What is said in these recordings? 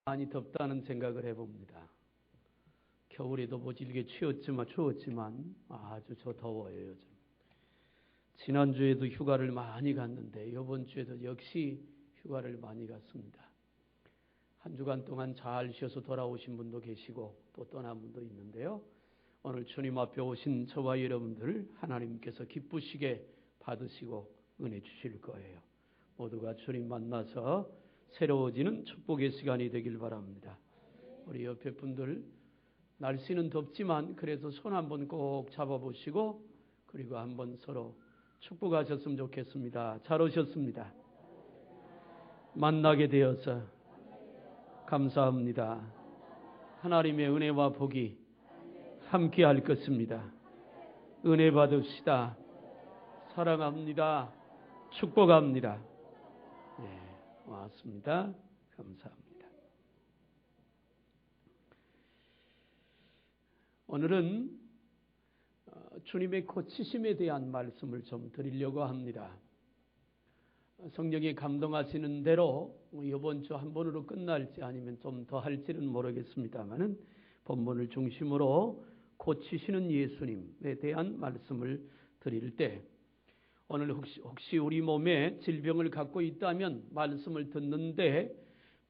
많이 덥다는 생각을 해봅니다. 겨울에도 모질게 추웠지만 아주 더워요 요즘. 지난주에도 휴가를 많이 갔는데 이번 주에도 역시 휴가를 많이 갔습니다. 한 주간 동안 잘 쉬어서 돌아오신 분도 계시고 또 떠난 분도 있는데요. 오늘 주님 앞에 오신 저와 여러분들 하나님께서 기쁘시게 받으시고 은혜 주실 거예요. 모두가 주님 만나서 새로워지는 축복의 시간이 되길 바랍니다. 우리 옆에 분들 날씨는 덥지만 그래도 손 한번 꼭 잡아보시고 그리고 한번 서로 축복하셨으면 좋겠습니다. 잘 오셨습니다. 만나게 되어서 감사합니다. 하나님의 은혜와 복이 함께 할 것입니다. 은혜 받읍시다. 사랑합니다. 축복합니다. 네, 왔습니다. 감사합니다. 오늘은 주님의 고치심에 대한 말씀을 좀 드리려고 합니다. 성령이 감동하시는 대로 이번 주 한 번으로 끝날지 아니면 좀 더 할지는 모르겠습니다만은 본문을 중심으로 고치시는 예수님에 대한 말씀을 드릴 때 오늘 혹시 우리 몸에 질병을 갖고 있다면 말씀을 듣는데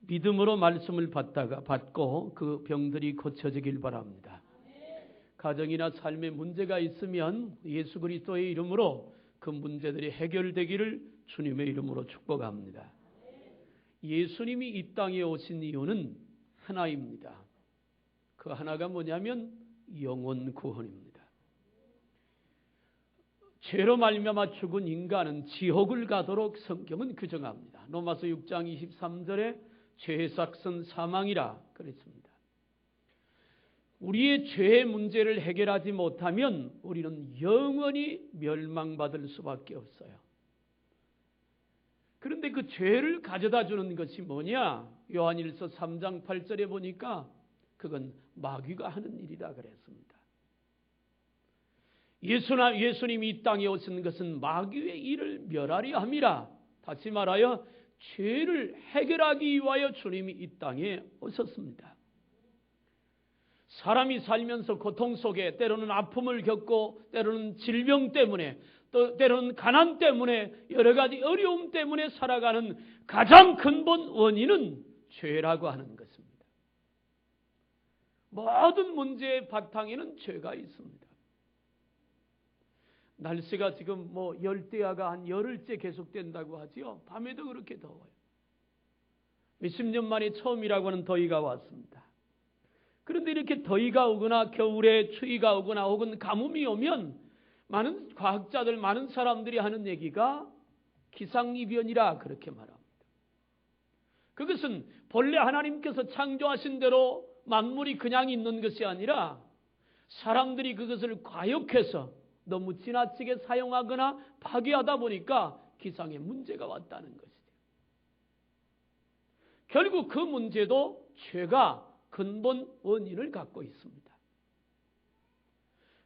믿음으로 말씀을 받고 그 병들이 고쳐지길 바랍니다. 가정이나 삶에 문제가 있으면 예수 그리스도의 이름으로 그 문제들이 해결되기를 주님의 이름으로 축복합니다. 예수님이 이 땅에 오신 이유는 하나입니다. 그 하나가 뭐냐면 영혼 구원입니다. 죄로 말미암아 죽은 인간은 지옥을 가도록 성경은 규정합니다. 로마서 6장 23절에 죄의 삭은 사망이라 그랬습니다. 우리의 죄의 문제를 해결하지 못하면 우리는 영원히 멸망받을 수밖에 없어요. 그런데 그 죄를 가져다 주는 것이 뭐냐? 요한일서 3장 8절에 보니까 그건 마귀가 하는 일이라 그랬습니다. 예수님이 이 땅에 오신 것은 마귀의 일을 멸하려 함이라. 다시 말하여 죄를 해결하기 위하여 주님이 이 땅에 오셨습니다. 사람이 살면서 고통 속에 때로는 아픔을 겪고 때로는 질병 때문에 또 때로는 가난 때문에 여러 가지 어려움 때문에 살아가는 가장 근본 원인은 죄라고 하는 것입니다. 모든 문제의 바탕에는 죄가 있습니다. 날씨가 지금 열대야가 한 열흘째 계속된다고 하지요. 밤에도 그렇게 더워요. 몇십 년 만에 처음이라고 하는 더위가 왔습니다. 그런데 이렇게 더위가 오거나 겨울에 추위가 오거나 혹은 가뭄이 오면 많은 과학자들, 많은 사람들이 하는 얘기가 기상이변이라 그렇게 말합니다. 그것은 본래 하나님께서 창조하신 대로 만물이 그냥 있는 것이 아니라 사람들이 그것을 과욕해서 너무 지나치게 사용하거나 파괴하다 보니까 기상에 문제가 왔다는 것이죠. 결국 그 문제도 죄가 근본 원인을 갖고 있습니다.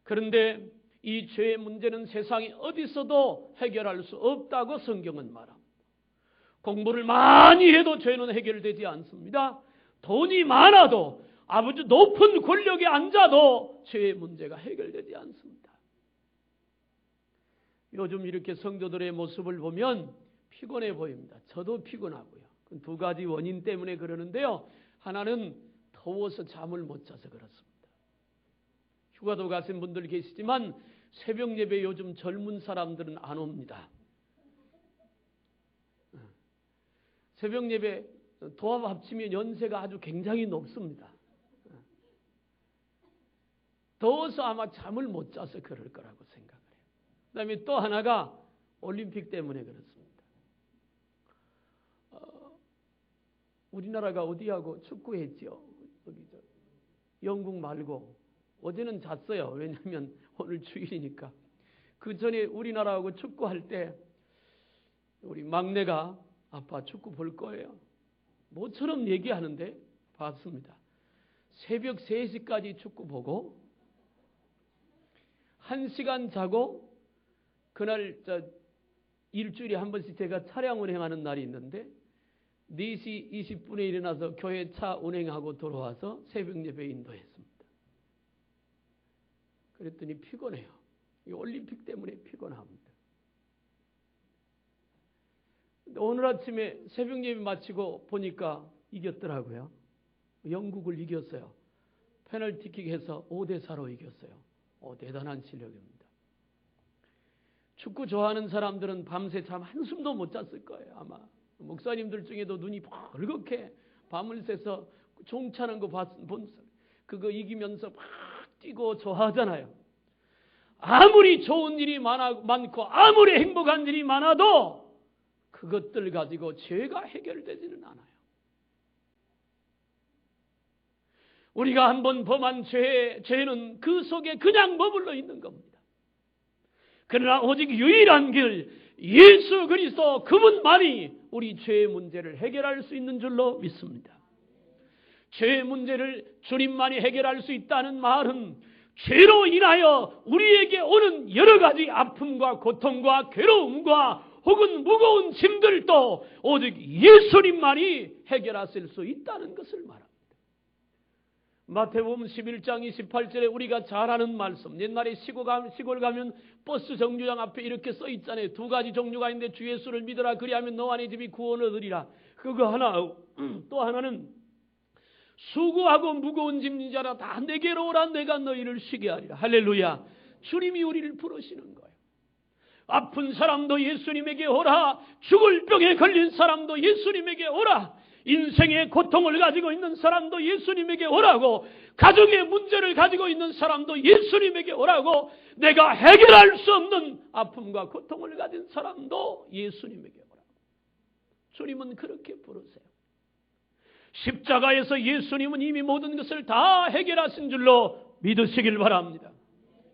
그런데 이 죄의 문제는 세상에 어디서도 해결할 수 없다고 성경은 말합니다. 공부를 많이 해도 죄는 해결되지 않습니다. 돈이 많아도 아주 높은 권력에 앉아도 죄의 문제가 해결되지 않습니다. 요즘 이렇게 성도들의 모습을 보면 피곤해 보입니다. 저도 피곤하고요. 두 가지 원인 때문에 그러는데요. 하나는 더워서 잠을 못 자서 그렇습니다. 휴가도 가신 분들 계시지만 새벽 예배 요즘 젊은 사람들은 안 옵니다. 새벽 예배 도합 합치면 연세가 아주 굉장히 높습니다. 더워서 아마 잠을 못 자서 그럴 거라고 생각을 해요. 그다음에 또 하나가 올림픽 때문에 그렇습니다. 우리나라가 어디하고 축구했죠. 영국 말고 어제는 잤어요. 왜냐하면 오늘 주일이니까. 그 전에 우리나라하고 축구할 때 우리 막내가 아빠 축구 볼 거예요. 모처럼 얘기하는데 봤습니다. 새벽 3시까지 축구 보고 1시간 자고 그날 일주일에 한 번씩 제가 차량 운행하는 날이 있는데 4시 20분에 일어나서 교회 차 운행하고 돌아와서 새벽 예배 인도했습니다. 그랬더니 피곤해요. 이 올림픽 때문에 피곤합니다. 오늘 아침에 새벽 예배 마치고 보니까 이겼더라고요. 영국을 이겼어요. 페널티킥에서 5대4로 이겼어요. 대단한 실력입니다. 축구 좋아하는 사람들은 밤새 잠 한숨도 못 잤을 거예요. 아마 목사님들 중에도 눈이 벌겋게 밤을 새서 종차는 거 본 그거 이기면서 막 뛰고 좋아하잖아요. 아무리 좋은 일이 많고 아무리 행복한 일이 많아도 그것들 가지고 죄가 해결되지는 않아요. 우리가 한번 범한 죄는 그 속에 그냥 머물러 있는 겁니다. 그러나 오직 유일한 길 예수 그리스도 그분만이 우리 죄의 문제를 해결할 수 있는 줄로 믿습니다. 죄의 문제를 주님만이 해결할 수 있다는 말은 죄로 인하여 우리에게 오는 여러 가지 아픔과 고통과 괴로움과 혹은 무거운 짐들도 오직 예수님만이 해결하실 수 있다는 것을 말합니다. 마태복음 11장 28절에 우리가 잘 아는 말씀, 옛날에 시골 가면 버스 정류장 앞에 이렇게 써 있잖아요. 2가지 종류가 있는데 주 예수를 믿어라 그리하면 너 안의 집이 구원을 얻으리라. 그거 하나, 또 하나는 수고하고 무거운 짐진 자라 다 내게로 오라 내가 너희를 쉬게 하리라. 할렐루야. 주님이 우리를 부르시는 거예요. 아픈 사람도 예수님에게 오라. 죽을 병에 걸린 사람도 예수님에게 오라. 인생의 고통을 가지고 있는 사람도 예수님에게 오라고, 가정의 문제를 가지고 있는 사람도 예수님에게 오라고, 내가 해결할 수 없는 아픔과 고통을 가진 사람도 예수님에게 오라고. 주님은 그렇게 부르세요. 십자가에서 예수님은 이미 모든 것을 다 해결하신 줄로 믿으시길 바랍니다.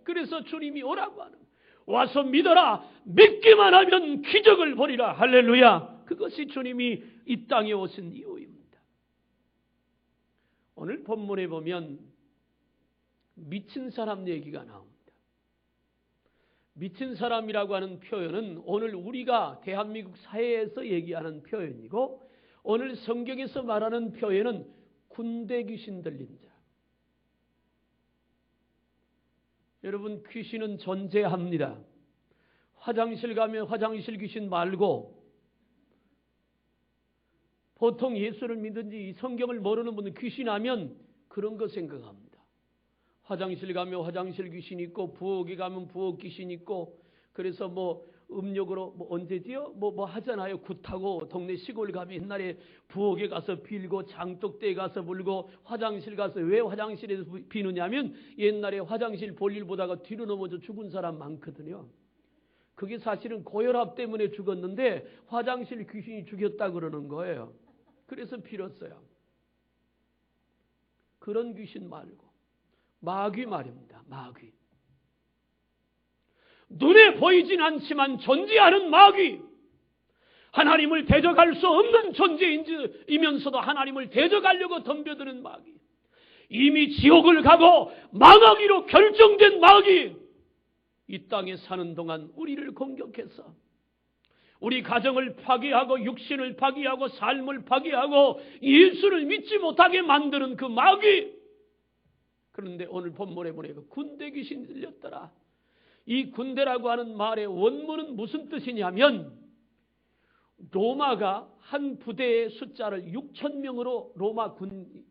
그래서 주님이 오라고 하는, 와서 믿어라. 믿기만 하면 기적을 보리라. 할렐루야. 그것이 주님이 이 땅에 오신 이유입니다. 오늘 본문에 보면 미친 사람 얘기가 나옵니다. 미친 사람이라고 하는 표현은 오늘 우리가 대한민국 사회에서 얘기하는 표현이고, 오늘 성경에서 말하는 표현은 군대 귀신 들린 자. 여러분, 귀신은 존재합니다. 화장실 가면 화장실 귀신 말고, 보통 예수를 믿든지 성경을 모르는 분은 귀신하면 그런 거 생각합니다. 화장실 가면 화장실 귀신 있고, 부엌에 가면 부엌 귀신 있고, 그래서 음력으로 언제지요? 하잖아요. 굿하고 동네 시골 가면 옛날에 부엌에 가서 빌고 장독대에 가서 불고 화장실 가서, 왜 화장실에서 비느냐면 옛날에 화장실 볼일 보다가 뒤로 넘어져 죽은 사람 많거든요. 그게 사실은 고혈압 때문에 죽었는데 화장실 귀신이 죽였다 그러는 거예요. 그래서 빌었어요. 그런 귀신 말고 마귀 말입니다. 마귀. 눈에 보이진 않지만 존재하는 마귀. 하나님을 대적할 수 없는 존재이면서도 하나님을 대적하려고 덤벼드는 마귀. 이미 지옥을 가고 망하기로 결정된 마귀. 이 땅에 사는 동안 우리를 공격해서 우리 가정을 파괴하고 육신을 파괴하고 삶을 파괴하고 예수를 믿지 못하게 만드는 그 마귀. 그런데 오늘 본문에 보니까 군대 귀신 들렸더라. 이 군대라고 하는 말의 원문은 무슨 뜻이냐면, 로마가 한 부대의 숫자를 6,000명으로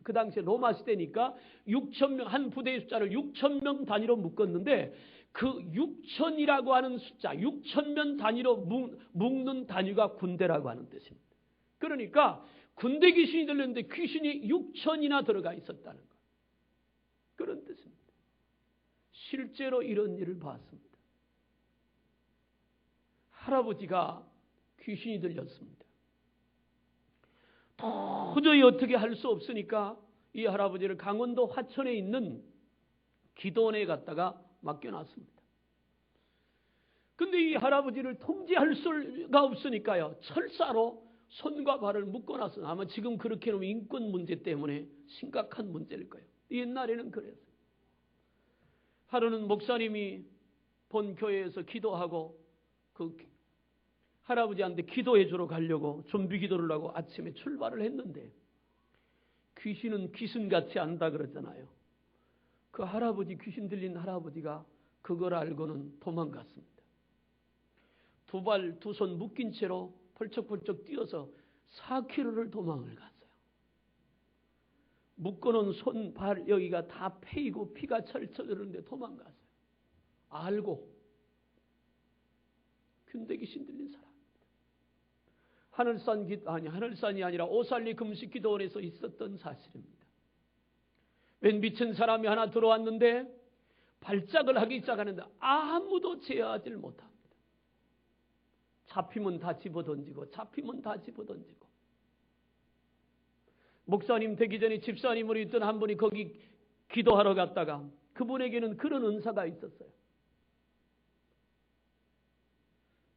그 당시에 로마 시대니까 6,000명, 한 부대의 숫자를 6,000명 단위로 묶었는데, 그 6,000이라고 하는 숫자, 6,000명 단위로 묶는 단위가 군대라고 하는 뜻입니다. 그러니까 군대 귀신이 들렸는데 귀신이 6,000이나 들어가 있었다는 것. 그런 뜻입니다. 실제로 이런 일을 봤습니다. 할아버지가 귀신이 들렸습니다. 도저히 어떻게 할 수 없으니까 이 할아버지를 강원도 화천에 있는 기도원에 갔다가 맡겨놨습니다. 근데 이 할아버지를 통제할 수가 없으니까요, 철사로 손과 발을 묶어놨어요. 아마 지금 그렇게 하면 인권 문제 때문에 심각한 문제일 거예요. 옛날에는 그랬어요. 하루는 목사님이 본 교회에서 기도하고 그 할아버지한테 기도해 주러 가려고 준비 기도를 하고 아침에 출발을 했는데 귀신은 귀신같이 안다 그러잖아요. 그 할아버지, 귀신 들린 할아버지가 그걸 알고는 도망갔습니다. 두 발 두 손 묶인 채로 펄쩍펄쩍 뛰어서 4km를 도망을 갔어요. 묶어놓은 손, 발 여기가 다 패이고 피가 철철 흐르는데 도망갔어요. 알고 균대 귀신 들린 사람. 하늘산이 아니라 오살리 금식 기도원에서 있었던 사실입니다. 웬 미친 사람이 하나 들어왔는데 발작을 하기 시작하는데 아무도 제어하지를 못합니다. 잡히면 다 집어던지고 잡히면 다 집어던지고. 목사님 되기 전에 집사님으로 있던 한 분이 거기 기도하러 갔다가 그분에게는 그런 은사가 있었어요.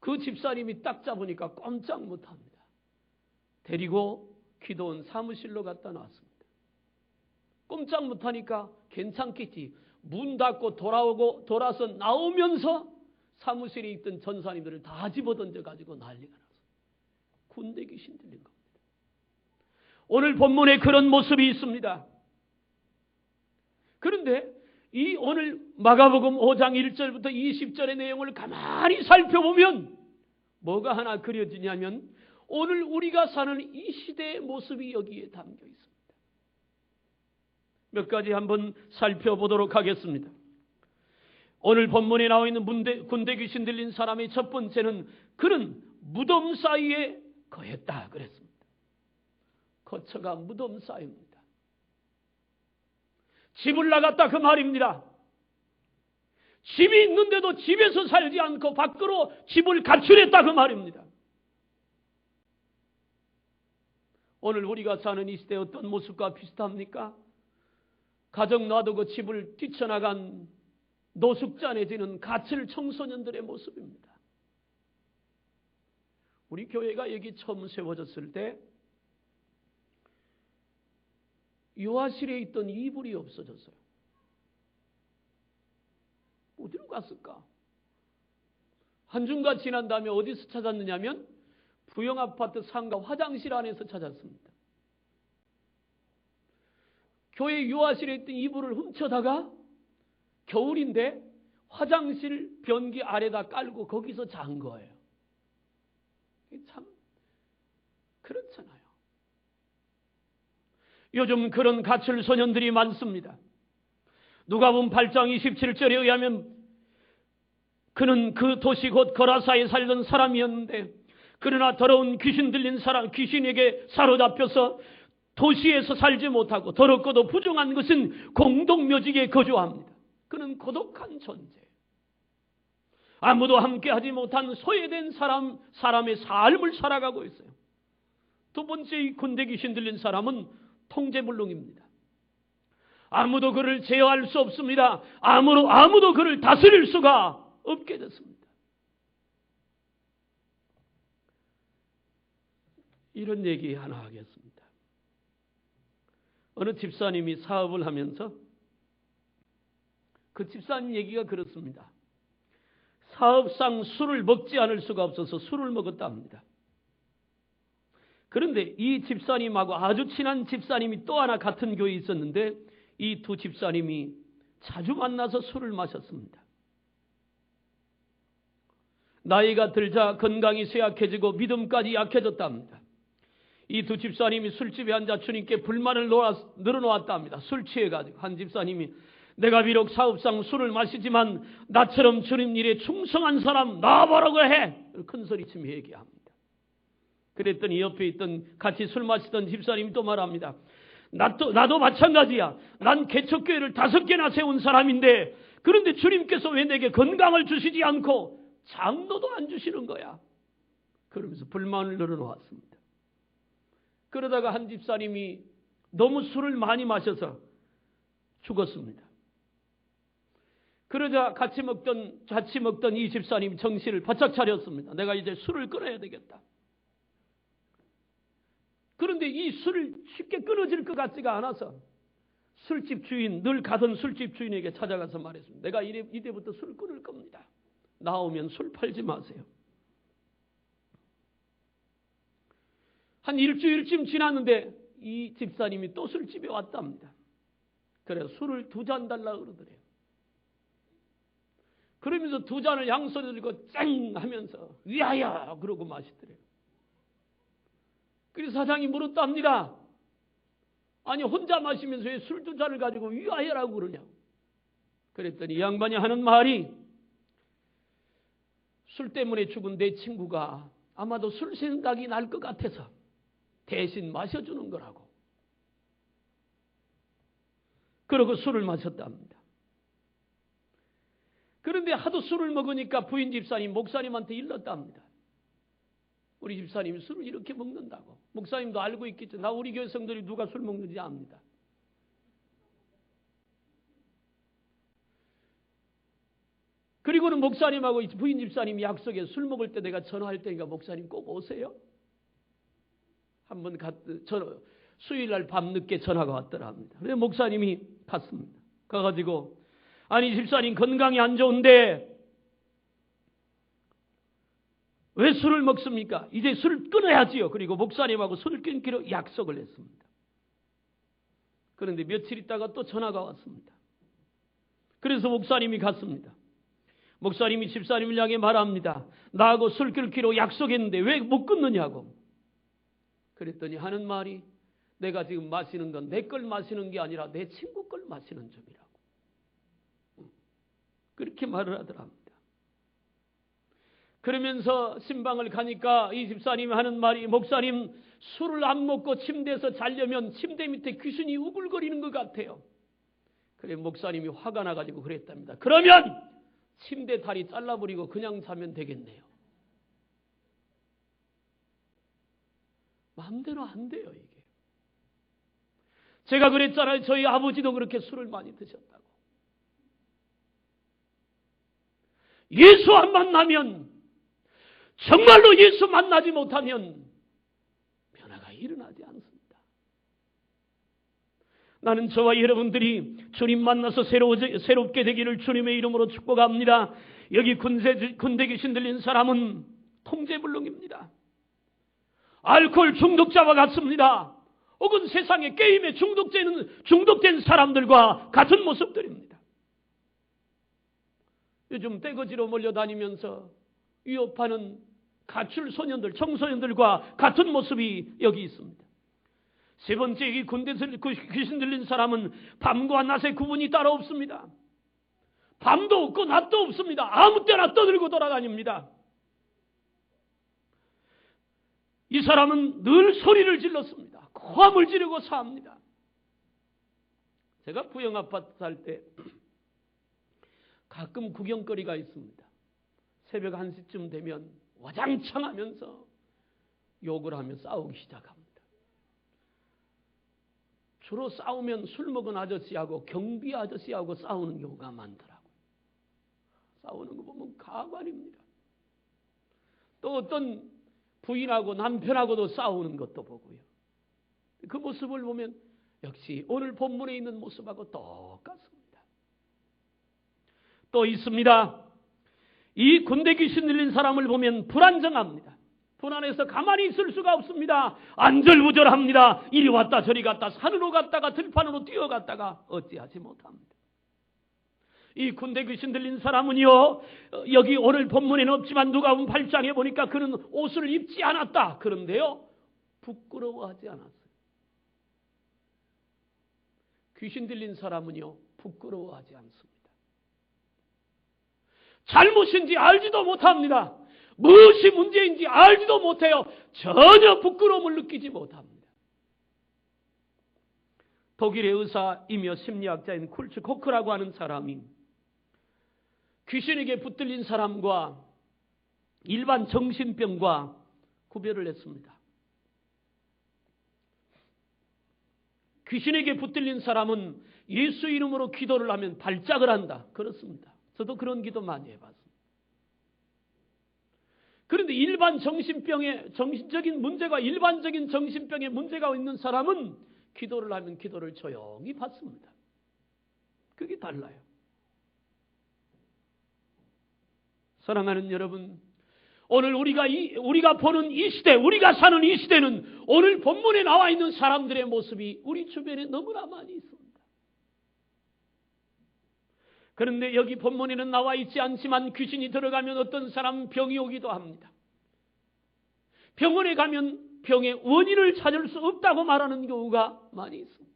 그 집사님이 딱 잡으니까 꼼짝 못합니다. 데리고 기도원 사무실로 갖다 놨습니다. 꼼짝 못하니까 괜찮겠지. 문 닫고 돌아서 나오면서 사무실에 있던 전사님들을 다 집어던져가지고 난리가 나서 군대 귀신 들린 겁니다. 오늘 본문에 그런 모습이 있습니다. 그런데 이 오늘 마가복음 5장 1절부터 20절의 내용을 가만히 살펴보면 뭐가 하나 그려지냐면 오늘 우리가 사는 이 시대의 모습이 여기에 담겨 있습니다. 몇 가지 한번 살펴보도록 하겠습니다. 오늘 본문에 나와 있는 군대 귀신 들린 사람의 첫 번째는 그는 무덤 사이에 거했다 그랬습니다. 거처가 무덤 사이입니다. 집을 나갔다 그 말입니다. 집이 있는데도 집에서 살지 않고 밖으로 집을 가출했다 그 말입니다. 오늘 우리가 사는 이 시대의 어떤 모습과 비슷합니까? 가정 놔두고 집을 뛰쳐나간 노숙자 내지는 가출 청소년들의 모습입니다. 우리 교회가 여기 처음 세워졌을 때 유아실에 있던 이불이 없어졌어요. 어디로 갔을까? 한 주가 지난 다음에 어디서 찾았느냐면 부영아파트 상가 화장실 안에서 찾았습니다. 교회 유아실에 있던 이불을 훔쳐다가 겨울인데 화장실 변기 아래다 깔고 거기서 잔 거예요. 참 그렇잖아요. 요즘 그런 가출 소년들이 많습니다. 누가복음 8장 27절에 의하면 그는 그 도시 곧 거라사에 살던 사람이었는데 그러나 더러운 귀신 들린 사람 귀신에게 사로잡혀서 도시에서 살지 못하고 더럽고도 부정한 것은 공동묘지에 거주합니다. 그는 고독한 존재. 아무도 함께하지 못한 소외된 사람의 삶을 살아가고 있어요. 두 번째 이 군대 귀신 들린 사람은 통제불능입니다. 아무도 그를 제어할 수 없습니다. 아무도 그를 다스릴 수가 없게 됐습니다. 이런 얘기 하나 하겠습니다. 어느 집사님이 사업을 하면서 그 집사님 얘기가 그렇습니다. 사업상 술을 먹지 않을 수가 없어서 술을 먹었다 합니다. 그런데 이 집사님하고 아주 친한 집사님이 또 하나 같은 교회에 있었는데 이 두 집사님이 자주 만나서 술을 마셨습니다. 나이가 들자 건강이 쇠약해지고 믿음까지 약해졌다 합니다. 이 두 집사님이 술집에 앉아 주님께 불만을 늘어놓았다 합니다. 술 취해가지고 한 집사님이 내가 비록 사업상 술을 마시지만 나처럼 주님 일에 충성한 사람 나와보라고 해. 큰 소리치며 얘기합니다. 그랬더니 옆에 있던 같이 술 마시던 집사님이 또 말합니다. 나도 마찬가지야. 난 개척교회를 5개나 세운 사람인데 그런데 주님께서 왜 내게 건강을 주시지 않고 장로도 안 주시는 거야. 그러면서 불만을 늘어놓았습니다. 그러다가 한 집사님이 너무 술을 많이 마셔서 죽었습니다. 그러자 같이 먹던 이 집사님 정신을 바짝 차렸습니다. 내가 이제 술을 끊어야 되겠다. 그런데 이 술을 쉽게 끊어질 것 같지가 않아서 술집 주인, 늘 가던 술집 주인에게 찾아가서 말했습니다. 내가 이때부터 술 끊을 겁니다. 나오면 술 팔지 마세요. 한 일주일쯤 지났는데 이 집사님이 또 술집에 왔답니다. 그래서 술을 2잔 달라 그러더래요. 그러면서 2잔을 양손에 들고 쨍 하면서 위하여 그러고 마시더래요. 그래서 사장이 물었답니다. 아니 혼자 마시면서 왜 술 2잔을 가지고 위하여라고 그러냐. 그랬더니 이 양반이 하는 말이 술 때문에 죽은 내 친구가 아마도 술 생각이 날 것 같아서 대신 마셔주는 거라고. 그러고 술을 마셨답니다. 그런데 하도 술을 먹으니까 부인 집사님 목사님한테 일렀답니다. 우리 집사님이 술을 이렇게 먹는다고. 목사님도 알고 있겠죠. 나 우리 교회 성도들이 누가 술 먹는지 압니다. 그리고는 목사님하고 부인 집사님이 약속해 술 먹을 때 내가 전화할 테니까 목사님 꼭 오세요. 한번 수요일 날 밤늦게 전화가 왔더라 합니다. 그래서 목사님이 갔습니다. 가가지고 아니 집사님 건강이 안 좋은데 왜 술을 먹습니까? 이제 술을 끊어야지요. 그리고 목사님하고 술을 끊기로 약속을 했습니다. 그런데 며칠 있다가 또 전화가 왔습니다. 그래서 목사님이 갔습니다. 목사님이 집사님을 향해 말합니다. 나하고 술 끊기로 약속했는데 왜 못 끊느냐고. 그랬더니 하는 말이 내가 지금 마시는 건 내 걸 마시는 게 아니라 내 친구 걸 마시는 중이라고. 그렇게 말을 하더랍니다. 그러면서 신방을 가니까 이 집사님이 하는 말이 목사님 술을 안 먹고 침대에서 자려면 침대 밑에 귀신이 우글거리는 것 같아요. 그래 목사님이 화가 나가지고 그랬답니다. 그러면 침대 다리 잘라버리고 그냥 자면 되겠네요. 마음대로 안 돼요 이게. 제가 그랬잖아요. 저희 아버지도 그렇게 술을 많이 드셨다고. 예수 안 만나면 정말로 예수 만나지 못하면 변화가 일어나지 않습니다. 나는 저와 여러분들이 주님 만나서 새롭게 되기를 주님의 이름으로 축복합니다. 여기 군대 귀신 들린 사람은 통제불능입니다. 알코올 중독자와 같습니다. 혹은 세상의 게임에 중독된 사람들과 같은 모습들입니다. 요즘 떼거지로 몰려다니면서 위협하는 가출 소년들, 청소년들과 같은 모습이 여기 있습니다. 세 번째, 이 군대 귀신 들린 사람은 밤과 낮의 구분이 따로 없습니다. 밤도 없고 낮도 없습니다. 아무 때나 떠들고 돌아다닙니다. 이 사람은 늘 소리를 질렀습니다. 고함을 지르고 삽니다. 제가 부영 아파트 살 때 가끔 구경거리가 있습니다. 새벽 1시쯤 되면 와장창 하면서 욕을 하며 싸우기 시작합니다. 주로 싸우면 술 먹은 아저씨하고 경비 아저씨하고 싸우는 경우가 많더라고요. 싸우는 거 보면 가관입니다. 또 어떤 부인하고 남편하고도 싸우는 것도 보고요. 그 모습을 보면 역시 오늘 본문에 있는 모습하고 똑같습니다. 또 있습니다. 이 군대 귀신 들린 사람을 보면 불안정합니다. 불안해서 가만히 있을 수가 없습니다. 안절부절합니다. 이리 왔다 저리 갔다 산으로 갔다가 들판으로 뛰어갔다가 어찌하지 못합니다. 이 군대 귀신 들린 사람은요, 여기 오늘 본문에는 없지만 누가복음 8장에 보니까 그는 옷을 입지 않았다. 그런데요, 부끄러워하지 않았어요. 귀신 들린 사람은요, 부끄러워하지 않습니다. 잘못인지 알지도 못합니다. 무엇이 문제인지 알지도 못해요. 전혀 부끄러움을 느끼지 못합니다. 독일의 의사이며 심리학자인 쿨츠 코크라고 하는 사람이 귀신에게 붙들린 사람과 일반 정신병과 구별을 했습니다. 귀신에게 붙들린 사람은 예수 이름으로 기도를 하면 발작을 한다. 그렇습니다. 저도 그런 기도 많이 해봤습니다. 그런데 일반 정신병에 정신적인 문제가 일반적인 정신병에 문제가 있는 사람은 기도를 하면 기도를 조용히 받습니다. 그게 달라요. 사랑하는 여러분, 오늘 우리가 보는 이 시대, 우리가 사는 이 시대는 오늘 본문에 나와 있는 사람들의 모습이 우리 주변에 너무나 많이 있습니다. 그런데 여기 본문에는 나와 있지 않지만 귀신이 들어가면 어떤 사람은 병이 오기도 합니다. 병원에 가면 병의 원인을 찾을 수 없다고 말하는 경우가 많이 있습니다.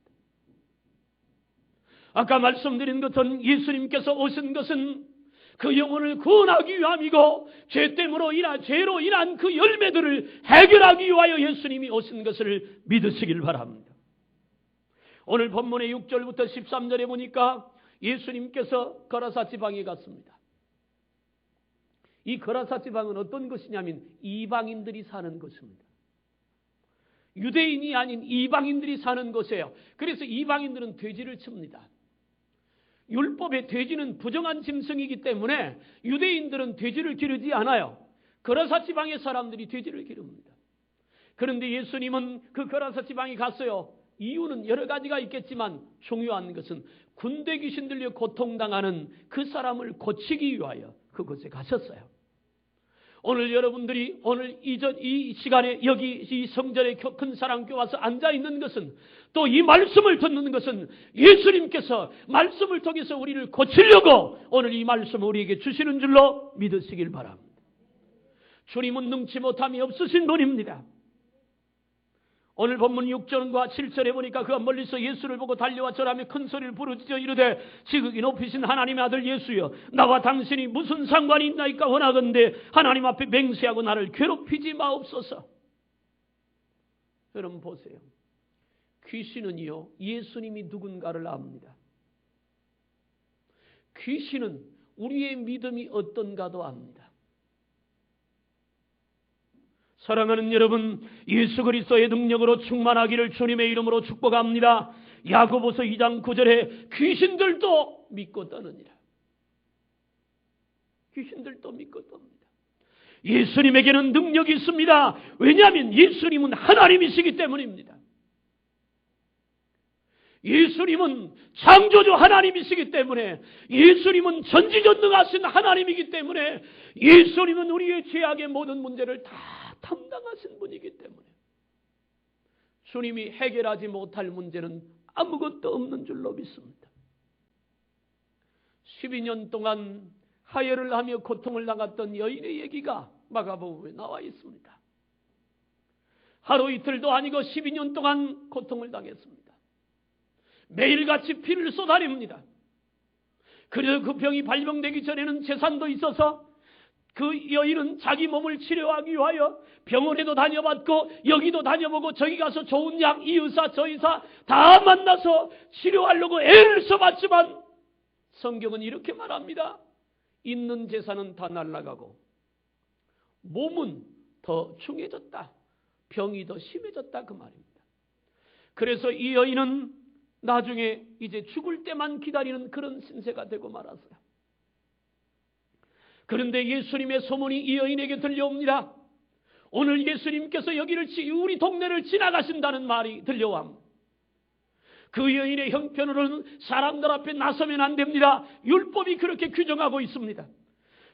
아까 말씀드린 것은 예수님께서 오신 것은 그 영혼을 구원하기 위함이고 죄로 인한 그 열매들을 해결하기 위하여 예수님이 오신 것을 믿으시길 바랍니다. 오늘 본문의 6절부터 13절에 보니까 예수님께서 거라사 지방에 갔습니다. 이 거라사 지방은 어떤 것이냐면 이방인들이 사는 곳입니다. 유대인이 아닌 이방인들이 사는 곳이에요. 그래서 이방인들은 돼지를 칩니다. 율법의 돼지는 부정한 짐승이기 때문에 유대인들은 돼지를 기르지 않아요. 거라사 지방의 사람들이 돼지를 기릅니다. 그런데 예수님은 그 거라사 지방에 갔어요. 이유는 여러 가지가 있겠지만 중요한 것은 군대 귀신들로 고통당하는 그 사람을 고치기 위하여 그곳에 가셨어요. 오늘 여러분들이 오늘 이 시간에 여기 이 성전에 큰 사랑교회 와서 앉아 있는 것은 또 이 말씀을 듣는 것은 예수님께서 말씀을 통해서 우리를 고치려고 오늘 이 말씀을 우리에게 주시는 줄로 믿으시길 바랍니다. 주님은 능치 못함이 없으신 분입니다. 오늘 본문 6절과 7절에 보니까 그가 멀리서 예수를 보고 달려와 절하며 큰 소리를 부르짖어 이르되 지극히 높이신 하나님의 아들 예수여 나와 당신이 무슨 상관이 있나이까 원하건대 하나님 앞에 맹세하고 나를 괴롭히지 마옵소서. 여러분 보세요. 귀신은요 예수님이 누군가를 압니다. 귀신은 우리의 믿음이 어떤가도 압니다. 사랑하는 여러분, 예수 그리스도의 능력으로 충만하기를 주님의 이름으로 축복합니다. 야고보서 2장 9절에 귀신들도 믿고 떠느니라. 귀신들도 믿고 떱니다. 예수님에게는 능력이 있습니다. 왜냐하면 예수님은 하나님이시기 때문입니다. 예수님은 창조주 하나님이시기 때문에, 예수님은 전지전능하신 하나님이기 때문에, 예수님은 우리의 죄악의 모든 문제를 다 담당하신 분이기 때문에 주님이 해결하지 못할 문제는 아무것도 없는 줄로 믿습니다. 12년 동안 하혈을 하며 고통을 당했던 여인의 얘기가 마가복음에 나와 있습니다. 하루 이틀도 아니고 12년 동안 고통을 당했습니다. 매일같이 피를 쏟아냅니다. 그래서 그 병이 발병되기 전에는 재산도 있어서 그 여인은 자기 몸을 치료하기 위하여 병원에도 다녀봤고 여기도 다녀보고 저기 가서 좋은 약, 이 의사 저 의사 다 만나서 치료하려고 애를 써봤지만 성경은 이렇게 말합니다. 있는 재산은 다 날아가고 몸은 더 중해졌다. 병이 더 심해졌다 그 말입니다. 그래서 이 여인은 나중에 이제 죽을 때만 기다리는 그런 신세가 되고 말았어요. 그런데 예수님의 소문이 이 여인에게 들려옵니다. 오늘 예수님께서 우리 동네를 지나가신다는 말이 들려옵니다. 그 여인의 형편으로는 사람들 앞에 나서면 안 됩니다. 율법이 그렇게 규정하고 있습니다.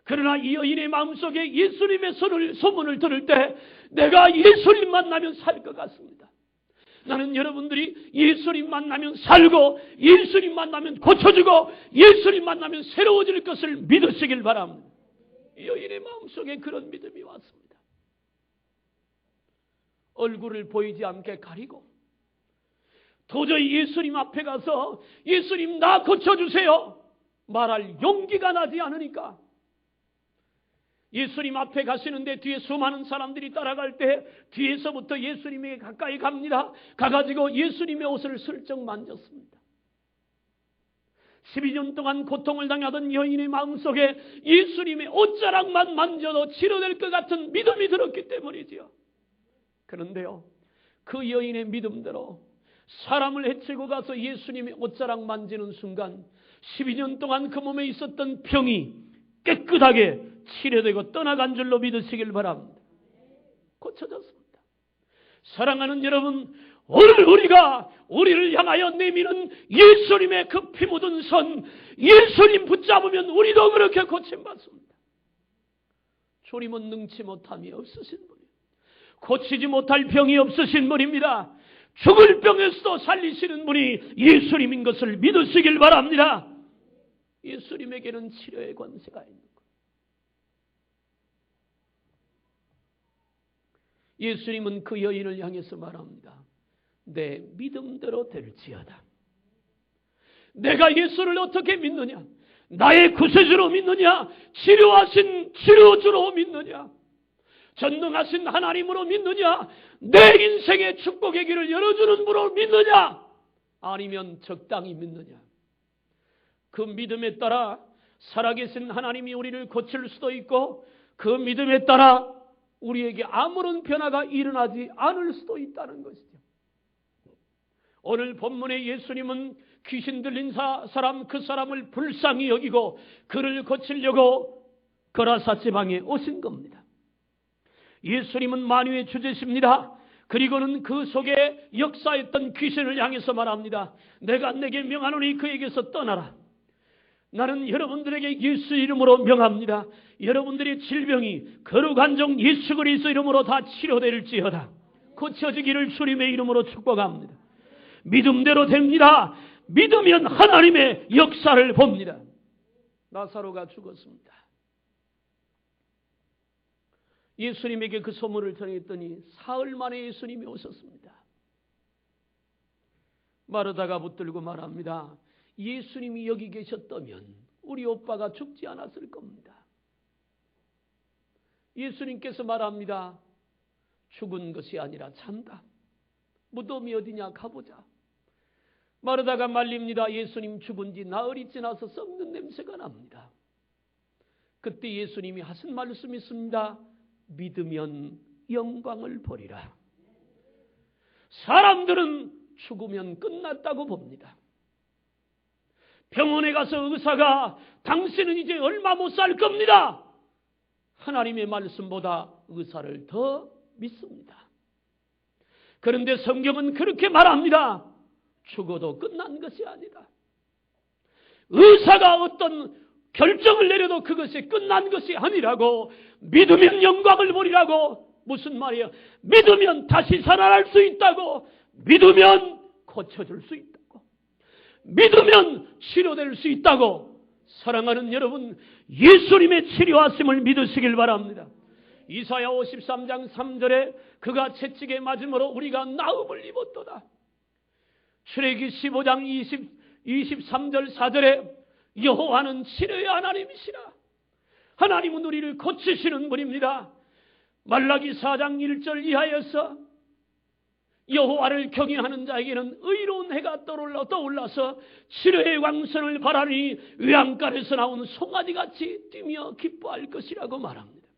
그러나 이 여인의 마음속에 예수님의 소문을 들을 때 내가 예수님 만나면 살 것 같습니다. 나는 여러분들이 예수님 만나면 살고 예수님 만나면 고쳐지고 예수님 만나면 새로워질 것을 믿으시길 바랍니다. 이 여인의 마음속에 그런 믿음이 왔습니다. 얼굴을 보이지 않게 가리고 도저히 예수님 앞에 가서 예수님 나 고쳐주세요 말할 용기가 나지 않으니까 예수님 앞에 가시는데 뒤에 수많은 사람들이 따라갈 때 뒤에서부터 예수님에게 가까이 갑니다. 가가지고 예수님의 옷을 슬쩍 만졌습니다. 12년 동안 고통을 당하던 여인의 마음속에 예수님의 옷자락만 만져도 치료될 것 같은 믿음이 들었기 때문이지요. 그런데요, 그 여인의 믿음대로 사람을 해치고 가서 예수님의 옷자락 만지는 순간 12년 동안 그 몸에 있었던 병이 깨끗하게 치료되고 떠나간 줄로 믿으시길 바랍니다. 고쳐졌습니다. 사랑하는 여러분, 오늘 우리를 향하여 내미는 예수님의 그 피 묻은 손, 예수님 붙잡으면 우리도 그렇게 고침받습니다. 주님은 능치 못함이 없으신 분이에요. 고치지 못할 병이 없으신 분입니다. 죽을 병에서도 살리시는 분이 예수님인 것을 믿으시길 바랍니다. 예수님에게는 치료의 권세가 있는 거예요. 예수님은 그 여인을 향해서 말합니다. 내 믿음대로 될지어다. 내가 예수를 어떻게 믿느냐? 나의 구세주로 믿느냐? 치료하신 치료주로 믿느냐? 전능하신 하나님으로 믿느냐? 내 인생의 축복의 길을 열어주는 분으로 믿느냐? 아니면 적당히 믿느냐? 그 믿음에 따라 살아계신 하나님이 우리를 고칠 수도 있고, 그 믿음에 따라 우리에게 아무런 변화가 일어나지 않을 수도 있다는 것이죠. 오늘 본문의 예수님은 귀신 들린 사람, 그 사람을 불쌍히 여기고 그를 고치려고 거라사 지방에 오신 겁니다. 예수님은 만유의 주제십니다. 그리고는 그 속에 역사했던 귀신을 향해서 말합니다. 내가 내게 명하노니 그에게서 떠나라. 나는 여러분들에게 예수 이름으로 명합니다. 여러분들의 질병이 거룩한 종 예수 그리스도 이름으로 다 치료될지어다. 고쳐지기를 주님의 이름으로 축복합니다. 믿음대로 됩니다. 믿으면 하나님의 역사를 봅니다. 나사로가 죽었습니다. 예수님에게 그 소문을 전했더니 사흘 만에 예수님이 오셨습니다. 마르다가 붙들고 말합니다. 예수님이 여기 계셨다면 우리 오빠가 죽지 않았을 겁니다. 예수님께서 말합니다. 죽은 것이 아니라 잔다. 무덤이 어디냐 가보자. 마르다가 말립니다. 예수님 죽은 지 나흘이 지나서 썩는 냄새가 납니다. 그때 예수님이 하신 말씀이 있습니다. 믿으면 영광을 보리라. 사람들은 죽으면 끝났다고 봅니다. 병원에 가서 의사가 당신은 이제 얼마 못 살 겁니다. 하나님의 말씀보다 의사를 더 믿습니다. 그런데 성경은 그렇게 말합니다. 죽어도 끝난 것이 아니다. 의사가 어떤 결정을 내려도 그것이 끝난 것이 아니라고, 믿으면 영광을 보리라고. 무슨 말이에요? 믿으면 다시 살아날 수 있다고, 믿으면 고쳐줄 수 있다고, 믿으면 치료될 수 있다고. 사랑하는 여러분, 예수님의 치료하심을 믿으시길 바랍니다. 이사야 53장 3절에 그가 채찍에 맞음으로 우리가 나음을 입었도다. 출애기 15장 23절 4절에 여호와는 치료의 하나님이시라. 하나님은 우리를 고치시는 분입니다. 말라기 4장 1절 이하에서 여호와를 경외하는 자에게는 의로운 해가 떠올라서 치료의 광선을 바라니 외양간에서 나온 송아지같이 뛰며 기뻐할 것이라고 말합니다.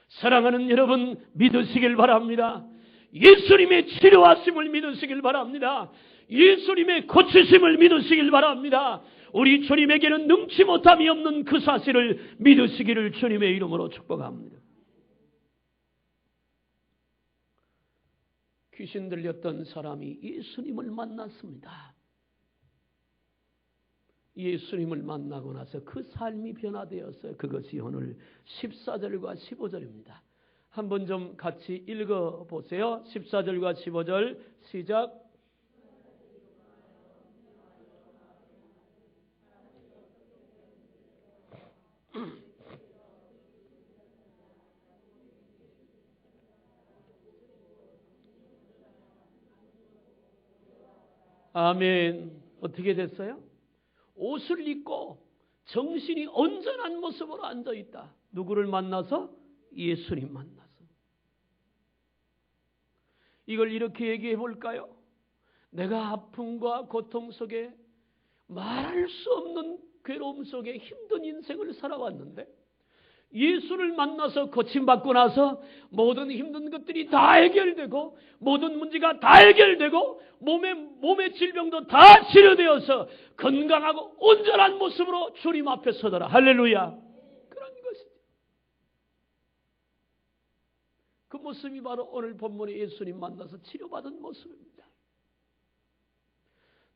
사랑하는 여러분, 믿으시길 바랍니다. 예수님의 치료하심을 믿으시길 바랍니다. 예수님의 고치심을 믿으시길 바랍니다. 우리 주님에게는 능치 못함이 없는 그 사실을 믿으시기를 주님의 이름으로 축복합니다. 귀신 들렸던 사람이 예수님을 만났습니다. 예수님을 만나고 나서 그 삶이 변화되었어요. 그것이 오늘 14절과 15절입니다. 한번 좀 같이 읽어보세요. 14절과 15절 시작. 아멘. 어떻게 됐어요? 옷을 입고 정신이 온전한 모습으로 앉아있다. 누구를 만나서? 예수님 만나서. 이걸 이렇게 얘기해 볼까요? 내가 아픔과 고통 속에 말할 수 없는 괴로움 속에 힘든 인생을 살아왔는데 예수를 만나서 고침받고 나서 모든 힘든 것들이 다 해결되고 모든 문제가 다 해결되고 몸의 질병도 다 치료되어서 건강하고 온전한 모습으로 주님 앞에 서더라. 할렐루야. 그런 것이죠. 그 모습이 바로 오늘 본문에 예수님 만나서 치료받은 모습입니다.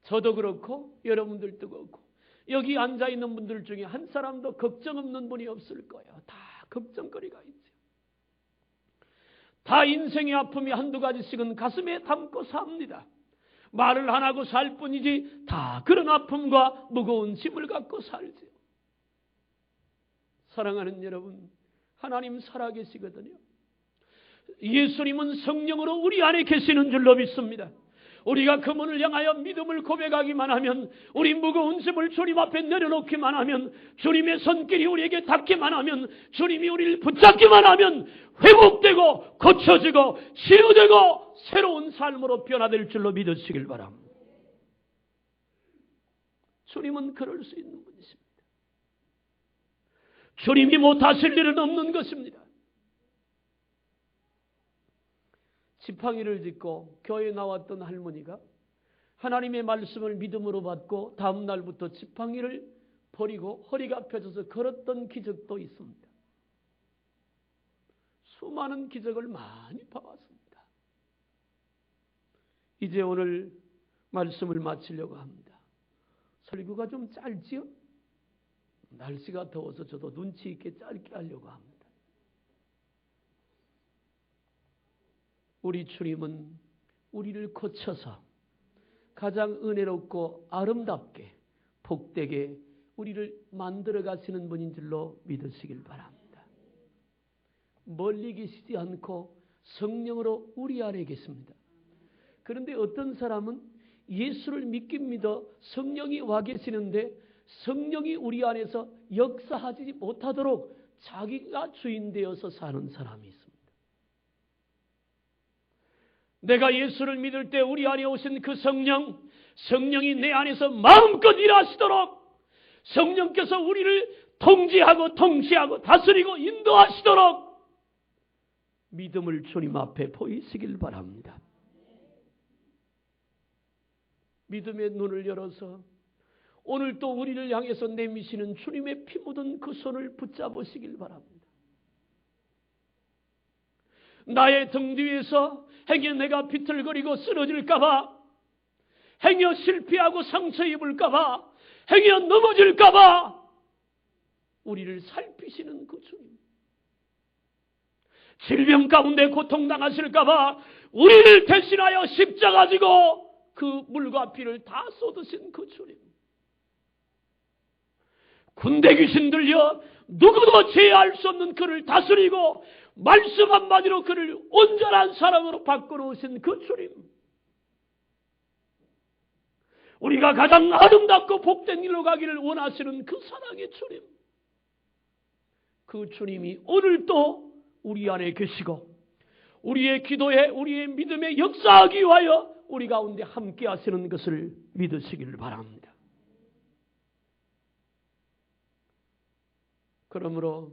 저도 그렇고 여러분들도 그렇고 여기 앉아있는 분들 중에 한 사람도 걱정 없는 분이 없을 거예요. 다 걱정거리가 있죠. 다 인생의 아픔이 한두 가지씩은 가슴에 담고 삽니다. 말을 안 하고 살 뿐이지 다 그런 아픔과 무거운 짐을 갖고 살죠. 사랑하는 여러분, 하나님 살아계시거든요. 예수님은 성령으로 우리 안에 계시는 줄로 믿습니다. 우리가 그분을 향하여 믿음을 고백하기만 하면, 우리 무거운 짐을 주님 앞에 내려놓기만 하면, 주님의 손길이 우리에게 닿기만 하면, 주님이 우리를 붙잡기만 하면 회복되고 고쳐지고 치유되고 새로운 삶으로 변화될 줄로 믿으시길 바랍니다. 주님은 그럴 수 있는 분이십니다. 주님이 못하실 일은 없는 것입니다. 지팡이를 짚고 교회에 나왔던 할머니가 하나님의 말씀을 믿음으로 받고 다음 날부터 지팡이를 버리고 허리가 펴져서 걸었던 기적도 있습니다. 수많은 기적을 많이 봐왔습니다. 이제 오늘 말씀을 마치려고 합니다. 설교가 좀 짧지요? 날씨가 더워서 저도 눈치 있게 짧게 하려고 합니다. 우리 주님은 우리를 고쳐서 가장 은혜롭고 아름답게 복되게 우리를 만들어 가시는 분인 줄로 믿으시길 바랍니다. 멀리 계시지 않고 성령으로 우리 안에 계십니다. 그런데 어떤 사람은 예수를 믿긴 믿어 성령이 와 계시는데 성령이 우리 안에서 역사하지 못하도록 자기가 주인 되어서 사는 사람이 있습니다. 내가 예수를 믿을 때 우리 안에 오신 그 성령이 내 안에서 마음껏 일하시도록 성령께서 우리를 통제하고 통치하고 다스리고 인도하시도록 믿음을 주님 앞에 보이시길 바랍니다. 믿음의 눈을 열어서 오늘 또 우리를 향해서 내미시는 주님의 피 묻은 그 손을 붙잡으시길 바랍니다. 나의 등 뒤에서 행여 내가 비틀거리고 쓰러질까봐, 행여 실패하고 상처 입을까봐, 행여 넘어질까봐 우리를 살피시는 그 주님, 질병 가운데 고통당하실까봐 우리를 대신하여 십자가 지고 그 물과 피를 다 쏟으신 그 주님, 군대 귀신 들려 누구도 제어할 수 없는 그를 다스리고 말씀 한마디로 그를 온전한 사람으로 바꿔놓으신 그 주님, 우리가 가장 아름답고 복된 일로 가기를 원하시는 그 사랑의 주님, 그 주님이 오늘도 우리 안에 계시고 우리의 기도에 우리의 믿음에 역사하기 위하여 우리 가운데 함께 하시는 것을 믿으시길 바랍니다. 그러므로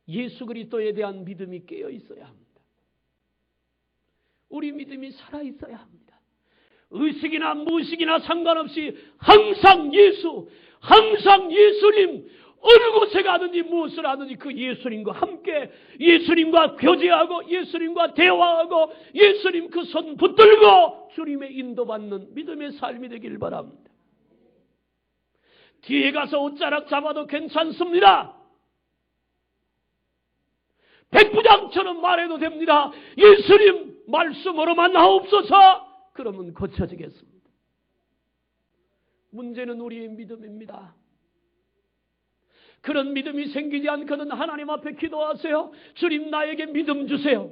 예수 그리스도에 대한 믿음이 깨어 있어야 합니다. 우리 믿음이 살아 있어야 합니다. 의식이나 무의식이나 상관없이 항상 예수님, 어느 곳에 가든지 무엇을 하든지 그 예수님과 함께 예수님과 교제하고 예수님과 대화하고 예수님 그 손 붙들고 주님의 인도받는 믿음의 삶이 되길 바랍니다. 뒤에 가서 옷자락 잡아도 괜찮습니다. 백부장처럼 말해도 됩니다. 예수님 말씀으로만 하옵소서. 그러면 고쳐지겠습니다. 문제는 우리의 믿음입니다. 그런 믿음이 생기지 않거든 하나님 앞에 기도하세요. 주님 나에게 믿음 주세요.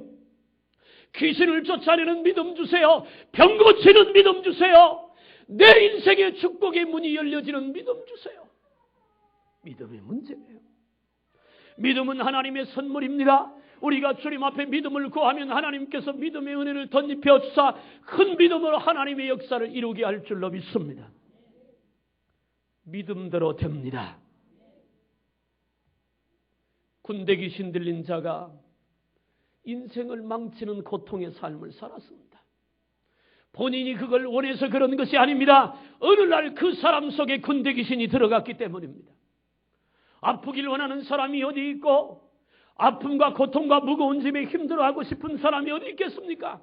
귀신을 쫓아내는 믿음 주세요. 병 고치는 믿음 주세요. 내 인생의 축복의 문이 열려지는 믿음 주세요. 믿음의 문제예요. 믿음은 하나님의 선물입니다. 우리가 주님 앞에 믿음을 구하면 하나님께서 믿음의 은혜를 덧입혀 주사 큰 믿음으로 하나님의 역사를 이루게 할 줄로 믿습니다. 믿음대로 됩니다. 군대 귀신 들린 자가 인생을 망치는 고통의 삶을 살았습니다. 본인이 그걸 원해서 그런 것이 아닙니다. 어느 날 그 사람 속에 군대 귀신이 들어갔기 때문입니다. 아프길 원하는 사람이 어디 있고 아픔과 고통과 무거운 짐에 힘들어하고 싶은 사람이 어디 있겠습니까?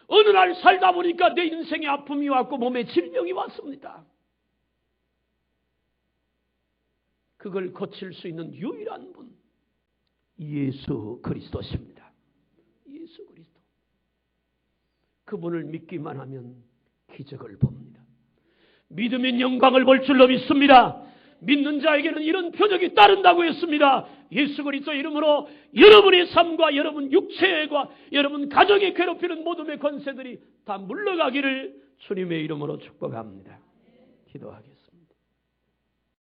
어느 날 살다 보니까 내 인생에 아픔이 왔고 몸에 질병이 왔습니다. 그걸 고칠 수 있는 유일한 분, 예수 그리스도십니다. 예수 그리스도. 그분을 믿기만 하면 기적을 봅니다. 믿으면 영광을 볼 줄로 믿습니다. 믿는 자에게는 이런 표적이 따른다고 했습니다. 예수 그리스도 이름으로 여러분의 삶과 여러분 육체과 여러분 가정에 괴롭히는 모든 권세들이 다 물러가기를 주님의 이름으로 축복합니다. 기도하겠습니다.